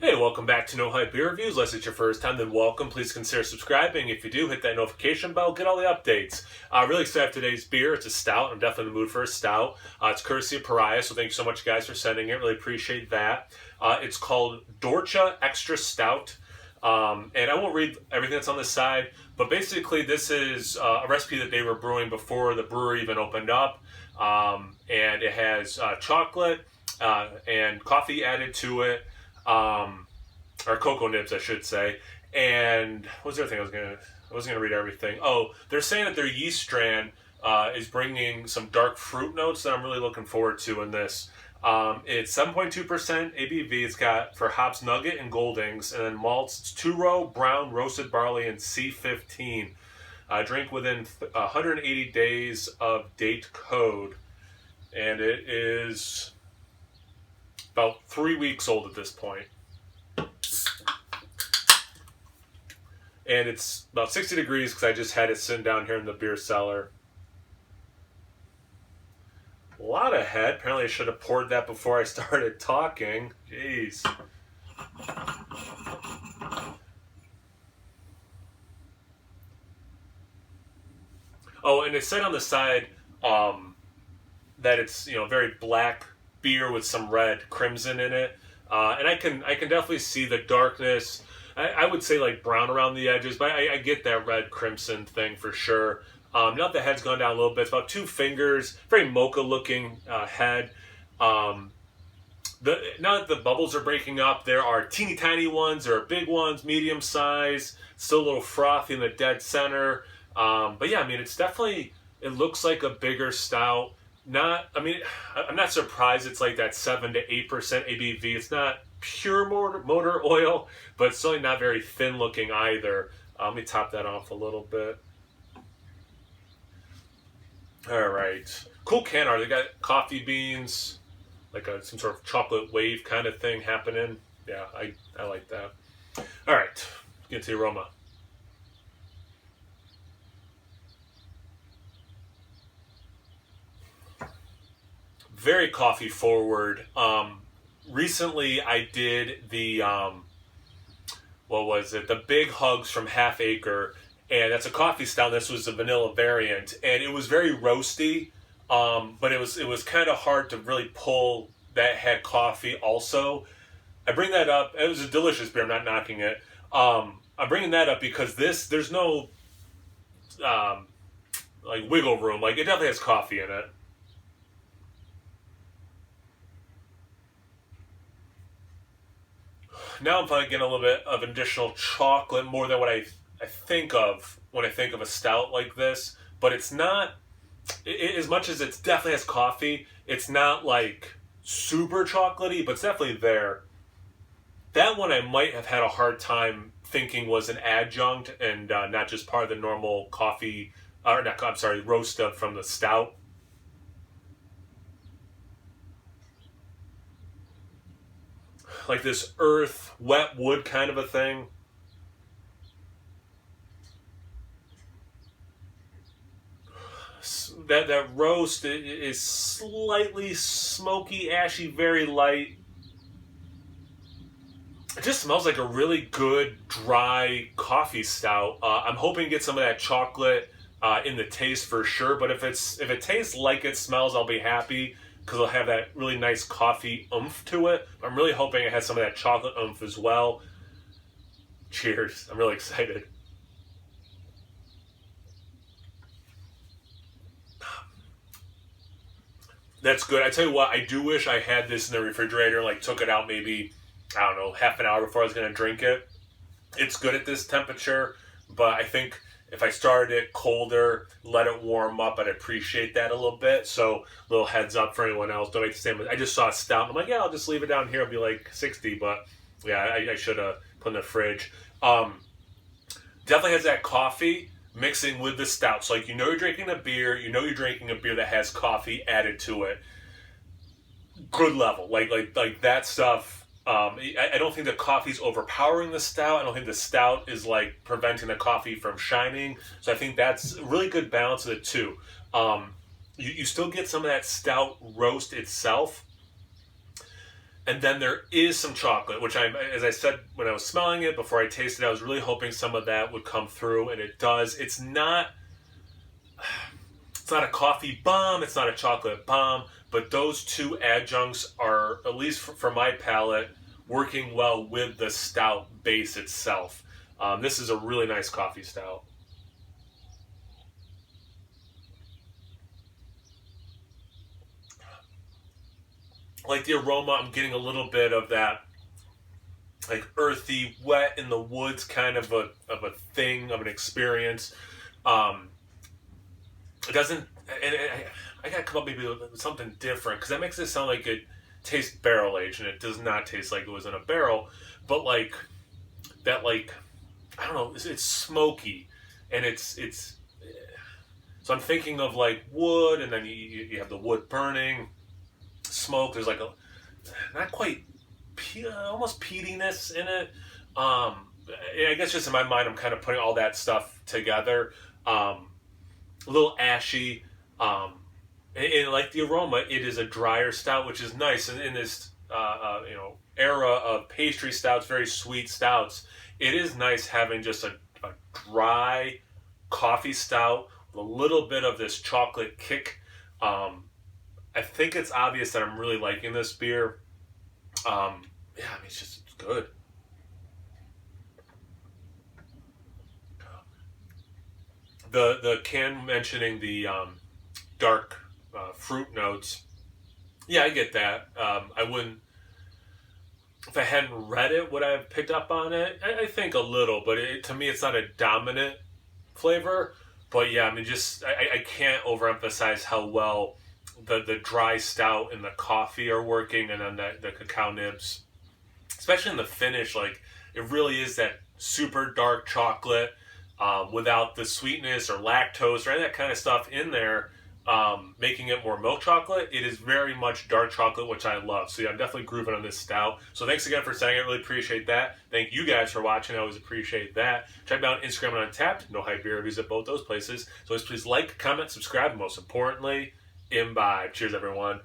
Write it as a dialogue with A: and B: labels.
A: Hey, welcome back to No Hype Beer Reviews. Unless it's your first time, then welcome. Please consider subscribing. If you do, hit that notification bell, get all the updates. Really excited for today's beer. It's a stout. I'm definitely in the mood for a stout. It's courtesy of Pariah, so thank you so much, guys, for sending it. Really appreciate that. It's called Dorcha Extra Stout. And I won't read everything that's on the side, but basically this is a recipe that they were brewing before the brewery even opened up. And it has chocolate and coffee added to it. Or cocoa nibs, I should say. And what was the other thing I wasn't gonna read everything. Oh, they're saying that their yeast strand is bringing some dark fruit notes that I'm really looking forward to in this. It's 7.2% ABV. It's got for hops Nugget and Goldings, and then malts. It's 2-row brown roasted barley and C15. Drink within 180 days of date code, and it is about 3 weeks old at this point. And it's about 60 degrees because I just had it sitting down here in the beer cellar. A lot of head. Apparently I should have poured that before I started talking. Jeez. Oh, and it said on the side that it's very black beer with some red crimson in it. And I can definitely see the darkness. I would say like brown around the edges, but I get that red crimson thing for sure. Now that the head's gone down a little bit, it's about 2 fingers, very mocha looking head. Now that the bubbles are breaking up, there are teeny tiny ones, there are big ones, medium size, still a little frothy in the dead center. But yeah, I mean, it looks like a bigger stout. I'm not surprised it's like that 7 to 8% ABV. It's not pure motor oil, but it's certainly not very thin looking either. Let me top that off a little bit. All right, cool can art. They got coffee beans, like some sort of chocolate wave kind of thing happening. Yeah, I like that. All right, get to the aroma. Very coffee forward. Recently I did the what was it? The Big Hugs from Half Acre, and that's a coffee stout. This was a vanilla variant, and it was very roasty. But it was kind of hard to really pull that had coffee. Also, I bring that up. It was a delicious beer. I'm not knocking it. I'm bringing that up because there's no like wiggle room. Like it definitely has coffee in it. Now I'm probably getting a little bit of additional chocolate, more than what I think of when I think of a stout like this. But it's not, as much as it definitely has coffee, it's not like super chocolatey, but it's definitely there. That one I might have had a hard time thinking was an adjunct and not just part of the normal coffee, or not, I'm sorry, roast from the stout. Like this earth, wet wood kind of a thing. That roast is slightly smoky, ashy, very light. It just smells like a really good dry coffee stout. I'm hoping to get some of that chocolate in the taste for sure. But if it tastes like it smells, I'll be happy, because it'll have that really nice coffee oomph to it. I'm really hoping it has some of that chocolate oomph as well. Cheers. I'm really excited. That's good. I tell you what, I do wish I had this in the refrigerator and like took it out maybe, I don't know, half an hour before I was going to drink it. It's good at this temperature, but I think if I started it colder, let it warm up, I'd appreciate that a little bit. So, little heads up for anyone else. Don't make the same. I just saw a stout. I'm like, yeah, I'll just leave it down here. It'll be like 60. But yeah, I should have put in the fridge. Definitely has that coffee mixing with the stout. So, like, you're drinking a beer. You're drinking a beer that has coffee added to it. Good level. Like that stuff. I don't think the coffee's overpowering the stout. I don't think the stout is like preventing the coffee from shining. So I think that's a really good balance of the two. You still get some of that stout roast itself. And then there is some chocolate, which as I said when I was smelling it before I tasted it, I was really hoping some of that would come through, and it does. It's not a coffee bomb, it's not a chocolate bomb, but those two adjuncts are, at least for my palate, working well with the stout base itself. This is a really nice coffee stout. Like the aroma, I'm getting a little bit of that, like earthy, wet in the woods kind of a thing, of an experience. It doesn't, and I gotta come up maybe with something different, because that makes it sound like it tastes barrel aged, and it does not taste like it was in a barrel. But like that, like, I don't know, it's smoky, and it's. So I'm thinking of like wood, and then you have the wood burning, smoke. There's like a not quite almost peatiness in it. I guess just in my mind, I'm kind of putting all that stuff together. A little ashy, and like the aroma, it is a drier stout, which is nice. And in this era of pastry stouts, very sweet stouts, it is nice having just a dry coffee stout with a little bit of this chocolate kick. I think it's obvious that I'm really liking this beer. It's good. The can mentioning the dark fruit notes. Yeah, I get that. I wouldn't, if I hadn't read it, would I have picked up on it? I think a little, but to me, it's not a dominant flavor. But yeah, I can't overemphasize how well the dry stout and the coffee are working, and then the cacao nibs, especially in the finish. Like, it really is that super dark chocolate without the sweetness or lactose or any of that kind of stuff in there, making it more milk chocolate. It is very much dark chocolate, which I love. So yeah, I'm definitely grooving on this stout. So thanks again for saying it. I really appreciate that. Thank you guys for watching. I always appreciate that. Check me out on Instagram and Untapped. No Hype Beer Reviews at both those places. So please like, comment, subscribe, and most importantly, imbibe. Cheers, everyone.